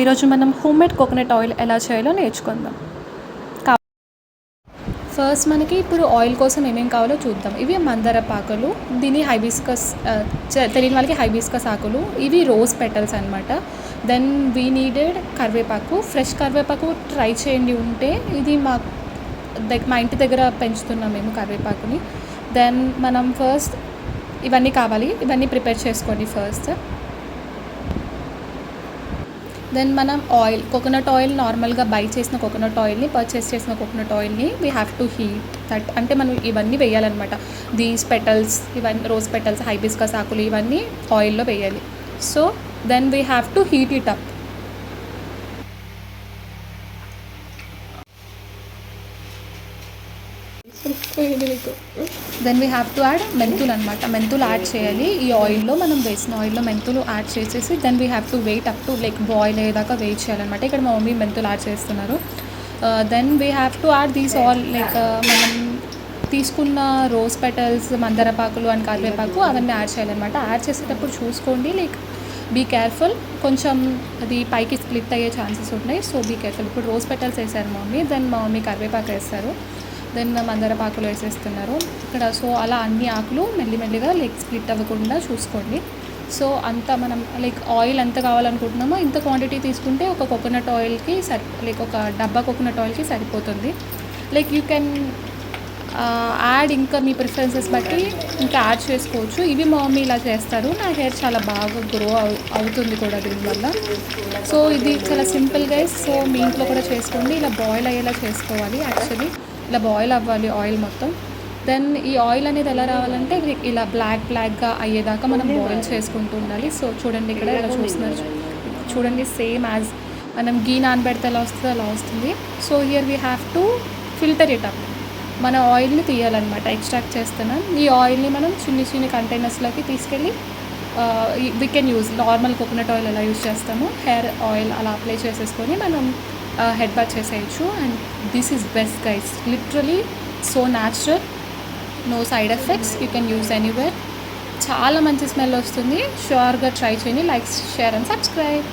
ఈరోజు మనం homemade coconut oil ఎలా చేయాలో నేర్చుకుందాం. ఫస్ట్ మనకి ఇప్పుడు ఆయిల్ కోసం ఏమేమి కావాలో చూద్దాం. ఇవి మందారపాకులు, దీని హైబిస్కస్, తెలియని వాళ్ళకి హైబిస్కస్ ఆకులు. ఇవి రోజ్ పెటల్స్ అనమాట. దెన్ వీ నీడెడ్ కరివేపాకు, ఫ్రెష్ కరివేపాకు ట్రై చేయండి ఉంటే. ఇది మా ఇంటి దగ్గర పెంచుతున్నాం మేము కరివేపాకుని. దెన్ మనం ఫస్ట్ ఇవన్నీ కావాలి, ఇవన్నీ ప్రిపేర్ చేసుకోండి ఫస్ట్. దెన్ మనం కోకోనట్ ఆయిల్ నార్మల్గా బై చేసిన కోకోనట్ ఆయిల్ని, పర్చేస్ చేసిన కోకోనట్ ఆయిల్ని we have to heat that. అంటే మనం ఇవన్నీ వేయాలన్నమాట. దీస్ పెటల్స్, ఇవన్నీ రోజ్ పెటల్స్, హైబిస్కస్ ఆకులు, ఇవన్నీ ఆయిల్లో వేయాలి. So then we have to heat it up. Then we have to add మెంతులు అనమాట. మెంతులు యాడ్ చేయాలి ఈ ఆయిల్లో. మనం వేసిన ఆయిల్లో మెంతులు యాడ్ చేసేసి then we have to wait up to like boil అయ్యేదాకా వెయిట్ చేయాలన్నమాట. ఇక్కడ మా మమ్మీ మెంతులు యాడ్ చేస్తున్నారు. Then we have to add these all like మనం తీసుకున్న రోజ్ పెటల్స్, మందారపాకులు అండ్ కరివేపాకు అవన్నీ యాడ్ చేయాలన్నమాట. యాడ్ చేసేటప్పుడు చూసుకోండి, లైక్ బీ కేర్ఫుల్. కొంచెం అది పైకి స్ప్లిట్ అయ్యే ఛాన్సెస్ ఉన్నాయి. So be careful. ఇప్పుడు రోజ్ పెటల్స్ వేసారు మా మమ్మీ, దెన్ మా మమ్మీ కరివేపాకు వేస్తారు, దెన్ మందారపాకులు వేసేస్తున్నారు ఇక్కడ. సో అలా అన్ని ఆకులు మెల్లిమెల్లిగా లైక్ స్ప్లిట్ అవ్వకుండా చూసుకోండి. సో అంత మనం లైక్ ఆయిల్ ఎంత కావాలనుకుంటున్నామో ఇంత క్వాంటిటీ తీసుకుంటే ఒక కోకోనట్ ఆయిల్కి లైక్ ఒక డబ్బా కోకోనట్ ఆయిల్కి సరిపోతుంది. లైక్ యూ కెన్ యాడ్ ఇంకా మీ ప్రిఫరెన్సెస్ బట్టి ఇంకా యాడ్ చేసుకోవచ్చు. ఇవి మా మమ్మీ ఇలా చేస్తారు. నా హెయిర్ చాలా బాగా గ్రో అవుతుంది కూడా దీనివల్ల. సో ఇది చాలా సింపుల్ గైస్. సో మీ ఇంట్లో కూడా చేసుకోండి. ఇలా బాయిల్ అయ్యేలా చేసుకోవాలి. యాక్చువల్లీ ఇలా బాయిల్ అవ్వాలి ఆయిల్ మొత్తం. దెన్ ఈ ఆయిల్ అనేది ఎలా రావాలంటే ఇలా బ్లాక్గా అయ్యేదాకా మనం బాయిల్ చేసుకుంటూ ఉండాలి. సో చూడండి ఇక్కడ ఇలా చూస్తున్నారు, చూడండి సేమ్ యాజ్ మనం గీ నానబెడితే ఎలా వస్తుందో అలా వస్తుంది. So here we have to filter it up. మన ఆయిల్ని తీయాలన్నమాట, ఎక్స్ట్రాక్ట్ చేస్తున్నాం. ఈ ఆయిల్ని మనం చిన్ని కంటైనర్స్లోకి తీసుకెళ్ళి we can use normal coconut oil ఎలా యూజ్ చేస్తామో హెయిర్ ఆయిల్ అలా అప్లై చేసేసుకొని మనం హెడ్ బాత్ చేసేయచ్చు. And this is best guys, literally so natural, no side effects, you can use anywhere. చాలా మంచి స్మెల్ వస్తుంది. షూర్గా ట్రై చేయండి. Like, share and subscribe.